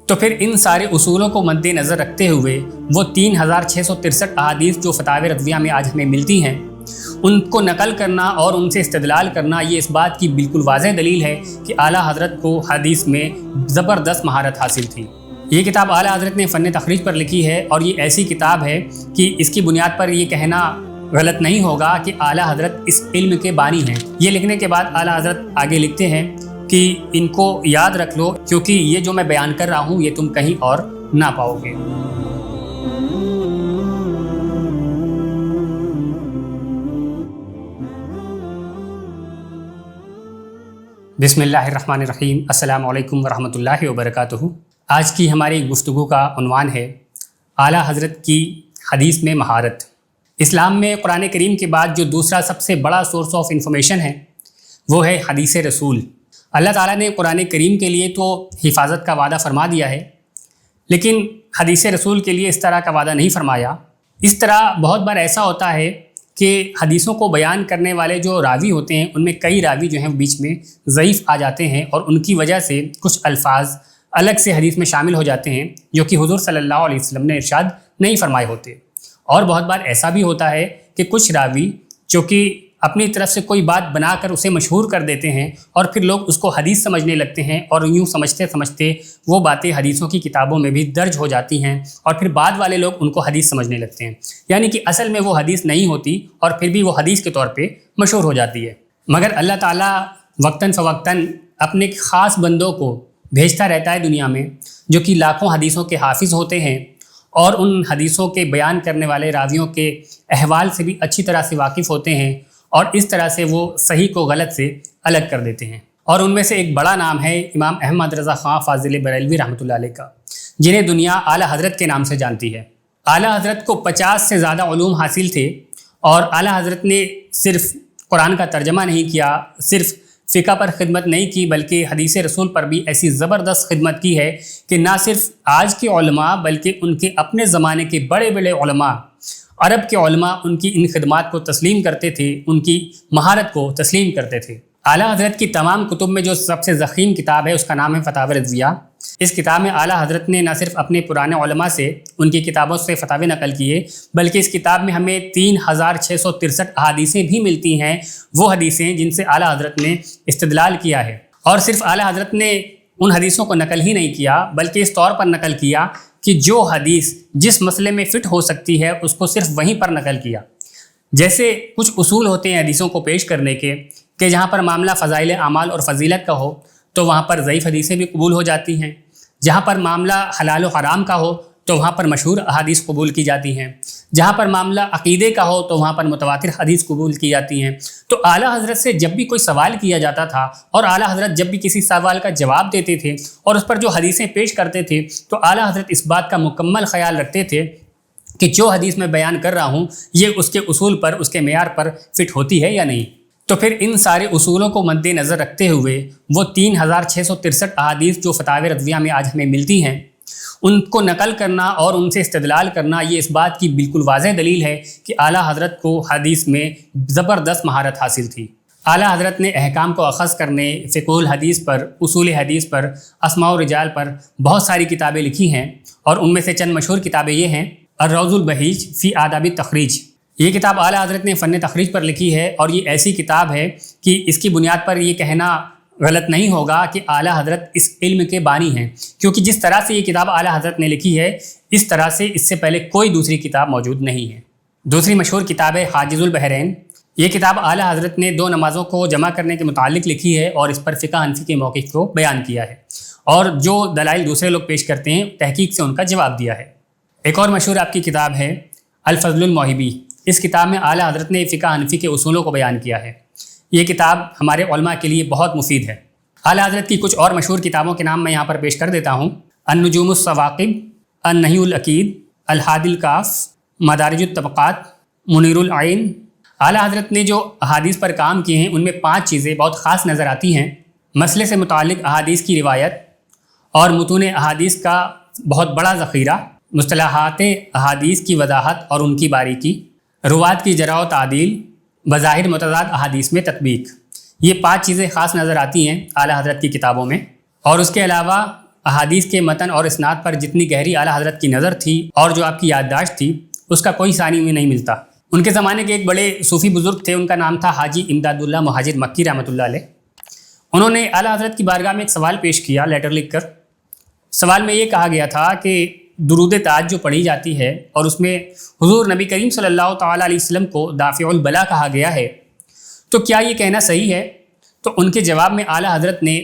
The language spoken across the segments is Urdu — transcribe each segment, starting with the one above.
تو پھر ان سارے اصولوں کو مد نظر رکھتے ہوئے وہ 3663 احادیث جو فتاوی رضویہ میں آج ہمیں ملتی ہیں ان کو نقل کرنا اور ان سے استدلال کرنا، یہ اس بات کی بالکل واضح دلیل ہے کہ اعلیٰ حضرت کو حدیث میں زبردست مہارت حاصل تھی۔ یہ کتاب اعلیٰ حضرت نے فن تخریج پر لکھی ہے، اور یہ ایسی کتاب ہے کہ اس کی بنیاد پر یہ کہنا غلط نہیں ہوگا کہ اعلیٰ حضرت اس علم کے بانی ہیں۔ یہ لکھنے کے بعد اعلیٰ حضرت آگے لکھتے ہیں کہ ان کو یاد رکھ لو، کیونکہ یہ جو میں بیان کر رہا ہوں یہ تم کہیں اور نہ پاؤ گے۔ بسم اللہ الرحمن الرحیم۔ السلام علیکم ورحمۃ اللہ وبرکاتہ۔ آج کی ہماری گفتگو کا عنوان ہے اعلیٰ حضرت کی حدیث میں مہارت۔ اسلام میں قرآن کریم کے بعد جو دوسرا سب سے بڑا سورس آف انفارمیشن ہے وہ ہے حدیث رسول۔ اللہ تعالیٰ نے قرآن کریم کے لیے تو حفاظت کا وعدہ فرما دیا ہے، لیکن حدیث رسول کے لیے اس طرح کا وعدہ نہیں فرمایا۔ اس طرح بہت بار ایسا ہوتا ہے کہ حدیثوں کو بیان کرنے والے جو راوی ہوتے ہیں ان میں کئی راوی جو ہیں بیچ میں ضعیف آ جاتے ہیں، اور ان کی وجہ سے کچھ الفاظ الگ سے حدیث میں شامل ہو جاتے ہیں جو کہ حضور صلی اللہ علیہ وسلم نے ارشاد نہیں فرمائے ہوتے۔ اور بہت بار ایسا بھی ہوتا ہے کہ کچھ راوی جو کہ اپنی طرف سے کوئی بات بنا کر اسے مشہور کر دیتے ہیں، اور پھر لوگ اس کو حدیث سمجھنے لگتے ہیں، اور یوں سمجھتے سمجھتے وہ باتیں حدیثوں کی کتابوں میں بھی درج ہو جاتی ہیں، اور پھر بعد والے لوگ ان کو حدیث سمجھنے لگتے ہیں، یعنی کہ اصل میں وہ حدیث نہیں ہوتی، اور پھر بھی وہ حدیث کے طور پہ مشہور ہو جاتی ہے۔ مگر اللہ تعالیٰ وقتاً فوقتاً اپنے خاص بندوں کو بھیجتا رہتا ہے دنیا میں، جو کہ لاکھوں حدیثوں کے حافظ ہوتے ہیں، اور ان حدیثوں کے بیان کرنے والے راویوں کے احوال سے بھی اچھی طرح سے واقف ہوتے ہیں، اور اس طرح سے وہ صحیح کو غلط سے الگ کر دیتے ہیں۔ اور ان میں سے ایک بڑا نام ہے امام احمد رضا خان فاضل بریلوی رحمۃ اللہ علیہ کا، جنہیں دنیا اعلیٰ حضرت کے نام سے جانتی ہے۔ اعلیٰ حضرت کو 50 سے زیادہ علوم حاصل تھے، اور اعلیٰ حضرت نے صرف قرآن کا ترجمہ نہیں کیا، صرف فقہ پر خدمت نہیں کی، بلکہ حدیث رسول پر بھی ایسی زبردست خدمت کی ہے کہ نہ صرف آج کے علماء بلکہ ان کے اپنے زمانے کے بڑے بڑے علماء، عرب کے علماء ان کی ان خدمات کو تسلیم کرتے تھے، ان کی مہارت کو تسلیم کرتے تھے۔ اعلیٰ حضرت کی تمام کتب میں جو سب سے ضخیم کتاب ہے اس کا نام ہے فتاوی رضویہ۔ اس کتاب میں اعلیٰ حضرت نے نہ صرف اپنے پرانے علماء سے ان کی کتابوں سے فتاوی نقل کیے، بلکہ اس کتاب میں ہمیں 3663 احادیثیں بھی ملتی ہیں، وہ حدیثیں جن سے اعلیٰ حضرت نے استدلال کیا ہے۔ اور صرف اعلیٰ حضرت نے ان حدیثوں کو نقل ہی نہیں کیا، بلکہ اس طور پر نقل کیا کہ جو حدیث جس مسئلے میں فٹ ہو سکتی ہے اس کو صرف وہیں پر نقل کیا۔ جیسے کچھ اصول ہوتے ہیں حدیثوں کو پیش کرنے کے کہ جہاں پر معاملہ فضائل اعمال اور فضیلت کا ہو تو وہاں پر ضعیف حدیثیں بھی قبول ہو جاتی ہیں، جہاں پر معاملہ حلال و حرام کا ہو تو وہاں پر مشہور احادیث قبول کی جاتی ہیں، جہاں پر معاملہ عقیدے کا ہو تو وہاں پر متواتر حدیث قبول کی جاتی ہیں۔ تو اعلیٰ حضرت سے جب بھی کوئی سوال کیا جاتا تھا، اور اعلیٰ حضرت جب بھی کسی سوال کا جواب دیتے تھے اور اس پر جو حدیثیں پیش کرتے تھے، تو اعلیٰ حضرت اس بات کا مکمل خیال رکھتے تھے کہ جو حدیث میں بیان کر رہا ہوں یہ اس کے اصول پر، اس کے معیار پر فٹ ہوتی ہے یا نہیں۔ تو پھر ان سارے اصولوں کو مد نظر رکھتے ہوئے وہ 3663 احادیث جو فتاوی رضویہ میں آج ہمیں ملتی ہیں ان کو نقل کرنا اور ان سے استدلال کرنا، یہ اس بات کی بالکل واضح دلیل ہے کہ اعلیٰ حضرت کو حدیث میں زبردست مہارت حاصل تھی۔ اعلیٰ حضرت نے احکام کو اخذ کرنے، فقہ الحدیث پر، اصول حدیث پر، اسماء و رجال پر بہت ساری کتابیں لکھی ہیں، اور ان میں سے چند مشہور کتابیں یہ ہیں: الروض البہیج فی آداب التخریج، یہ کتاب اعلیٰ حضرت نے فن تخریج پر لکھی ہے، اور یہ ایسی کتاب ہے کہ اس کی بنیاد پر یہ کہنا غلط نہیں ہوگا کہ اعلیٰ حضرت اس علم کے بانی ہیں، کیونکہ جس طرح سے یہ کتاب اعلیٰ حضرت نے لکھی ہے اس طرح سے اس سے پہلے کوئی دوسری کتاب موجود نہیں ہے۔ دوسری مشہور کتاب ہے حاجز البحرین۔ یہ کتاب اعلیٰ حضرت نے 2 نمازوں کو جمع کرنے کے متعلق لکھی ہے، اور اس پر فقہ حنفی کے موقف کو بیان کیا ہے، اور جو دلائل دوسرے لوگ پیش کرتے ہیں تحقیق سے ان کا جواب دیا ہے۔ ایک اور مشہور آپ کی کتاب ہے الفضل الموہبی۔ اس کتاب میں اعلیٰ حضرت نے فقہ حنفی کے اصولوں کو بیان کیا ہے۔ یہ کتاب ہمارے علماء کے لیے بہت مفید ہے۔ اعلیٰ حضرت کی کچھ اور مشہور کتابوں کے نام میں یہاں پر پیش کر دیتا ہوں: النجوم الثواقب، النہی العقید، الحادی الکاف، مدارج الطبقات، منیر العین۔ اعلیٰ حضرت نے جو احادیث پر کام کیے ہیں ان میں 5 چیزیں بہت خاص نظر آتی ہیں: مسئلے سے متعلق احادیث کی روایت اور متون احادیث کا بہت بڑا ذخیرہ، مصطلحات احادیث کی وضاحت اور ان کی باریکی، روات کی جرح و تعدیل، بظاہر متضاد احادیث میں تطبیق۔ یہ 5 چیزیں خاص نظر آتی ہیں اعلیٰ حضرت کی کتابوں میں۔ اور اس کے علاوہ احادیث کے متن اور اسناد پر جتنی گہری اعلیٰ حضرت کی نظر تھی اور جو آپ کی یادداشت تھی اس کا کوئی ثانی میں نہیں ملتا۔ ان کے زمانے کے ایک بڑے صوفی بزرگ تھے، ان کا نام تھا حاجی امداد اللہ مہاجر مکی رحمۃ اللہ علیہ۔ انہوں نے اعلیٰ حضرت کی بارگاہ میں ایک سوال پیش کیا، لیٹر لکھ کر۔ سوال میں یہ کہا گیا تھا کہ درود تاج جو پڑھی جاتی ہے اور اس میں حضور نبی کریم صلی اللہ تعالیٰ علیہ وسلم کو دافع البلا کہا گیا ہے، تو کیا یہ کہنا صحیح ہے؟ تو ان کے جواب میں اعلیٰ حضرت نے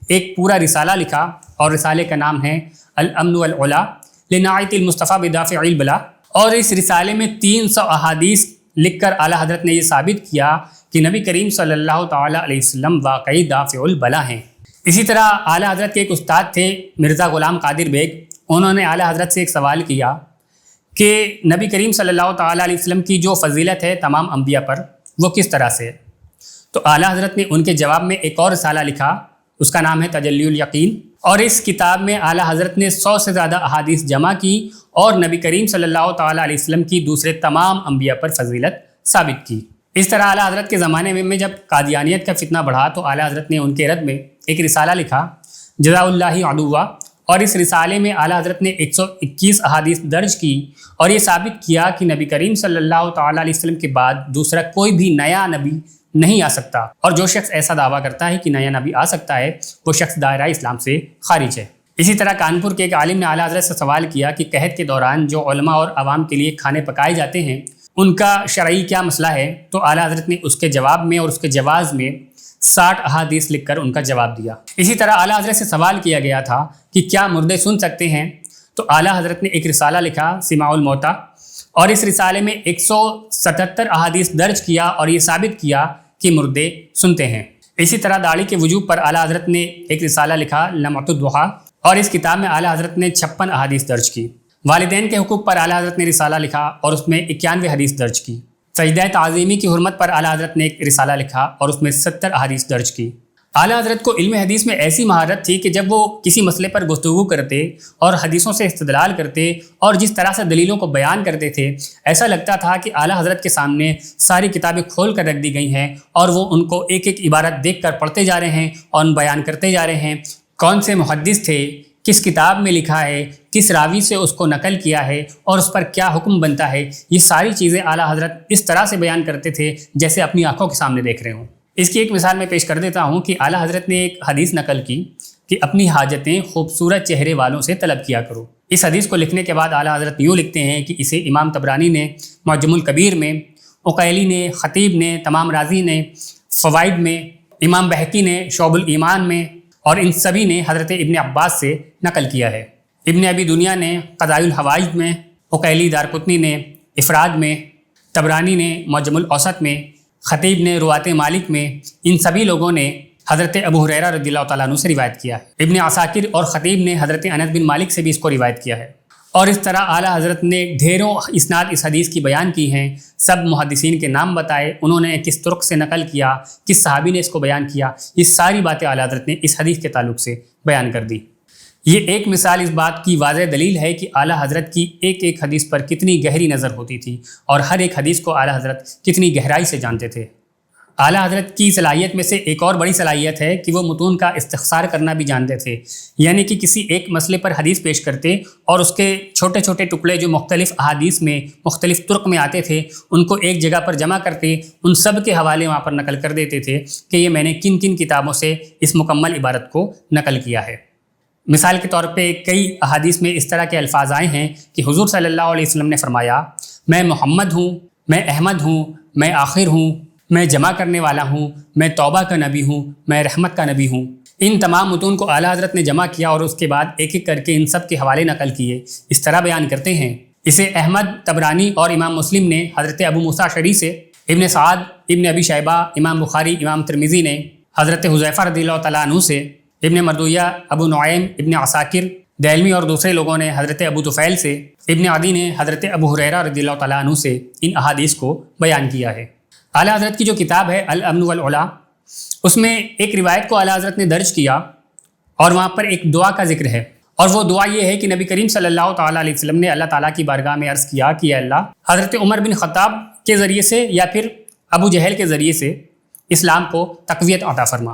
ایک پورا رسالہ لکھا اور رسالے کا نام ہے الامن والعلا لنعیت المصطفیٰ بدافع البلا، اور اس رسالے میں 300 احادیث لکھ کر اعلیٰ حضرت نے یہ ثابت کیا کہ نبی کریم صلی اللہ تعالیٰ علیہ وسلم واقعی دافع البلا ہیں۔ اسی طرح اعلیٰ حضرت کے ایک استاد تھے مرزا غلام قادر بیگ، انہوں نے اعلیٰ حضرت سے ایک سوال کیا کہ نبی کریم صلی اللہ تعالیٰ علیہ وسلم کی جو فضیلت ہے تمام انبیاء پر وہ کس طرح سے ہے؟ تو اعلیٰ حضرت نے ان کے جواب میں ایک اور رسالہ لکھا، اس کا نام ہے تجلی الیقین، اور اس کتاب میں اعلیٰ حضرت نے 100 سے زیادہ احادیث جمع کی اور نبی کریم صلی اللہ تعالیٰ علیہ وسلم کی دوسرے تمام انبیاء پر فضیلت ثابت کی۔ اس طرح اعلیٰ حضرت کے زمانے میں جب قادیانیت کا فتنہ بڑھا تو اعلیٰ حضرت نے ان کے رد میں ایک رسالہ لکھا جزا اللہ عدوا، اور اس رسالے میں اعلیٰ حضرت نے 121 احادیث درج کی اور یہ ثابت کیا کہ نبی کریم صلی اللہ تعالیٰ علیہ وسلم کے بعد دوسرا کوئی بھی نیا نبی نہیں آ سکتا، اور جو شخص ایسا دعویٰ کرتا ہے کہ نیا نبی آ سکتا ہے وہ شخص دائرہ اسلام سے خارج ہے۔ اسی طرح کانپور کے ایک عالم نے اعلیٰ حضرت سے سوال کیا کہ قحط کے دوران جو علماء اور عوام کے لیے کھانے پکائے جاتے ہیں ان کا شرعی کیا مسئلہ ہے؟ تو اعلیٰ حضرت نے اس کے جواب میں اور اس کے جواز میں 60 احادیث لکھ کر ان کا جواب دیا۔ اسی طرح اعلیٰ حضرت سے سوال کیا گیا تھا کہ کیا مردے سن سکتے ہیں؟ تو اعلیٰ حضرت نے ایک رسالہ لکھا سماع الموتیٰ، اور اس رسالے میں 177 احادیث درج کیا اور یہ ثابت کیا کہ مردے سنتے ہیں۔ اسی طرح داڑھی کے وجوب پر اعلیٰ حضرت نے ایک رسالہ لکھا لمعۃ الضحیٰ، اور اس کتاب میں اعلیٰ حضرت نے 56 احادیث درج کی۔ والدین کے حقوق پر اعلیٰ حضرت نے رسالہ لکھا اور اس میں 91 حدیث درج کی۔ سجدہ تعظیمی کی حرمت پر اعلیٰ حضرت نے ایک رسالہ لکھا اور اس میں 70 احادیث درج کی۔ اعلیٰ حضرت کو علم حدیث میں ایسی مہارت تھی کہ جب وہ کسی مسئلے پر گفتگو کرتے اور حدیثوں سے استدلال کرتے اور جس طرح سے دلیلوں کو بیان کرتے تھے، ایسا لگتا تھا کہ اعلیٰ حضرت کے سامنے ساری کتابیں کھول کر رکھ دی گئی ہیں اور وہ ان کو ایک ایک عبارت دیکھ کر پڑھتے جا رہے ہیں اور بیان کرتے جا رہے ہیں۔ کون سے محدث تھے، کس کتاب میں لکھا ہے، کس راوی سے اس کو نقل کیا ہے اور اس پر کیا حکم بنتا ہے، یہ ساری چیزیں اعلیٰ حضرت اس طرح سے بیان کرتے تھے جیسے اپنی آنکھوں کے سامنے دیکھ رہے ہوں۔ اس کی ایک مثال میں پیش کر دیتا ہوں کہ اعلیٰ حضرت نے ایک حدیث نقل کی کہ اپنی حاجتیں خوبصورت چہرے والوں سے طلب کیا کرو۔ اس حدیث کو لکھنے کے بعد اعلیٰ حضرت یوں لکھتے ہیں کہ اسے امام طبرانی نے معجم الکبیر میں، عقیلی نے، خطیب نے، تمام رازی نے فوائد میں، امام بہقی نے شعب الایمان میں، اور ان سبھی نے حضرت ابن عباس سے نقل کیا ہے۔ ابن ابی دنیا نے قضائع الحوائج میں، عقیلی دارقطنی نے افراد میں، طبرانی نے معجم الاوسط میں، خطیب نے روات مالک میں، ان سبھی لوگوں نے حضرت ابو ہریرہ رضی اللہ تعالیٰ عنہ سے روایت کیا ہے۔ ابن عساکر اور خطیب نے حضرت انس بن مالک سے بھی اس کو روایت کیا ہے، اور اس طرح اعلیٰ حضرت نے ڈھیروں اسناد اس حدیث کی بیان کی ہیں۔ سب محدثین کے نام بتائے، انہوں نے کس طرق سے نقل کیا، کس صحابی نے اس کو بیان کیا، یہ ساری باتیں اعلیٰ حضرت نے اس حدیث کے تعلق سے بیان کر دی۔ یہ ایک مثال اس بات کی واضح دلیل ہے کہ اعلیٰ حضرت کی ایک ایک حدیث پر کتنی گہری نظر ہوتی تھی اور ہر ایک حدیث کو اعلیٰ حضرت کتنی گہرائی سے جانتے تھے۔ اعلیٰ حضرت کی صلاحیت میں سے ایک اور بڑی صلاحیت ہے کہ وہ متون کا استخصار کرنا بھی جانتے تھے، یعنی کہ کسی ایک مسئلے پر حدیث پیش کرتے اور اس کے چھوٹے چھوٹے ٹکڑے جو مختلف احادیث میں مختلف طرق میں آتے تھے ان کو ایک جگہ پر جمع کرتے، ان سب کے حوالے وہاں پر نقل کر دیتے تھے کہ یہ میں نے کن کن کتابوں سے اس مکمل عبارت کو نقل کیا ہے۔ مثال کے طور پہ کئی احادیث میں اس طرح کے الفاظ آئے ہیں کہ حضور صلی اللہ علیہ وسلم نے فرمایا، میں محمد ہوں، میں احمد ہوں، میں آخر ہوں، میں جمع کرنے والا ہوں، میں توبہ کا نبی ہوں، میں رحمت کا نبی ہوں۔ ان تمام متون کو اعلیٰ حضرت نے جمع کیا اور اس کے بعد ایک ایک کر کے ان سب کے حوالے نقل کیے، اس طرح بیان کرتے ہیں۔ اسے احمد، طبرانی اور امام مسلم نے حضرت ابو موسیٰ اشعری سے، ابن سعد، ابن ابی شیبہ، امام بخاری، امام ترمذی نے حضرت حذیفہ رضی اللہ تعالیٰ عنہ سے، ابن مردویہ، ابو نعیم، ابن عساکر، دہلوی اور دوسرے لوگوں نے حضرت ابو طفیل سے، ابن عدی نے حضرت ابو ہریرہ رضی اللہ تعالیٰ عنہ سے ان احادیث کو بیان کیا ہے۔ اعلیٰ حضرت کی جو کتاب ہے الامن والعلا، اس میں ایک روایت کو اعلیٰ حضرت نے درج کیا اور وہاں پر ایک دعا کا ذکر ہے، اور وہ دعا یہ ہے کہ نبی کریم صلی اللہ تعالیٰ علیہ وسلم نے اللہ تعالیٰ کی بارگاہ میں عرض کیا کہ اے اللہ، حضرت عمر بن خطاب کے ذریعے سے یا پھر ابو جہل کے ذریعے سے اسلام کو تقویت عطا فرما۔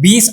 20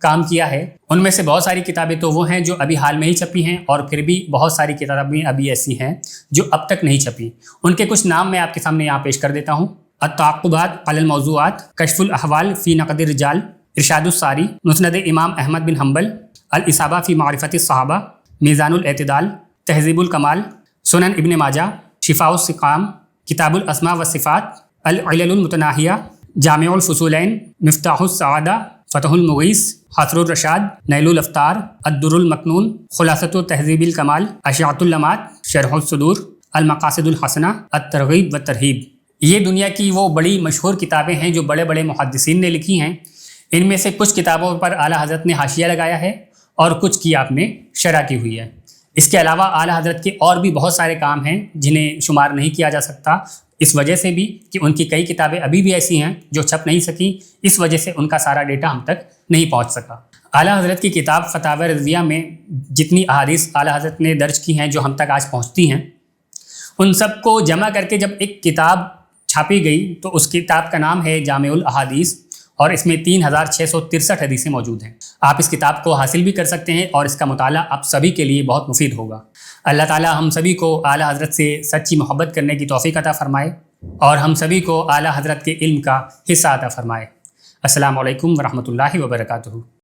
کام کیا ہے، ان میں سے بہت ساری کتابیں تو وہ ہیں جو ابھی حال میں ہی چھپی ہیں، اور پھر بھی بہت ساری کتابیں ابھی ایسی ہیں جو اب تک نہیں چھپی۔ ان کے کچھ نام میں آپ کے سامنے یہاں پیش کر دیتا ہوں۔ التعقبات علی الموضوعات، کشف الاحوال فی نقد الرجال، ارشاد الساری، مسند امام احمد بن حنبل، الاصابہ فی معرفت الصحابہ، میزان الاعتدال، تہذیب الکمال، سنن ابن ماجہ، شفاء السقام، کتاب الاسماء والصفات، العلل المتناہیہ، جامع الفصولین، مفتاح السعادہ، فتح المغیث، حاصر الرشاد، نیل الافطار، الدر المکنون، خلاصۃ تہذیب الکمال، اشاعۃ اللمات، شرح الصدور، المقاصد الحسنہ، الترغیب والترہیب۔ یہ دنیا کی وہ بڑی مشہور کتابیں ہیں جو بڑے بڑے محدثین نے لکھی ہیں۔ ان میں سے کچھ کتابوں پر اعلیٰ حضرت نے حاشیہ لگایا ہے اور کچھ کی آپ نے شرح کی ہوئی ہے۔ اس کے علاوہ اعلیٰ حضرت کے اور بھی بہت سارے کام ہیں جنہیں شمار نہیں کیا جا سکتا، اس وجہ سے بھی کہ ان کی کئی کتابیں ابھی بھی ایسی ہیں جو چھپ نہیں سکیں، اس وجہ سے ان کا سارا ڈیٹا ہم تک نہیں پہنچ سکا۔ اعلیٰ حضرت کی کتاب فتاوی رضویہ میں جتنی احادیث اعلیٰ حضرت نے درج کی ہیں جو ہم تک آج پہنچتی ہیں، ان سب کو جمع کر کے جب ایک کتاب چھاپی گئی تو اس کتاب کا نام ہے جامع الاحادیث، اور اس میں 3663 حدیثیں موجود ہیں۔ آپ اس کتاب کو حاصل بھی کر سکتے ہیں اور اس کا مطالعہ آپ سبھی کے لیے بہت مفید ہوگا۔ اللہ تعالیٰ ہم سبھی کو اعلیٰ حضرت سے سچی محبت کرنے کی توفیق عطا فرمائے اور ہم سبھی کو اعلیٰ حضرت کے علم کا حصہ عطا فرمائے۔ السلام علیکم ورحمۃ اللہ وبرکاتہ۔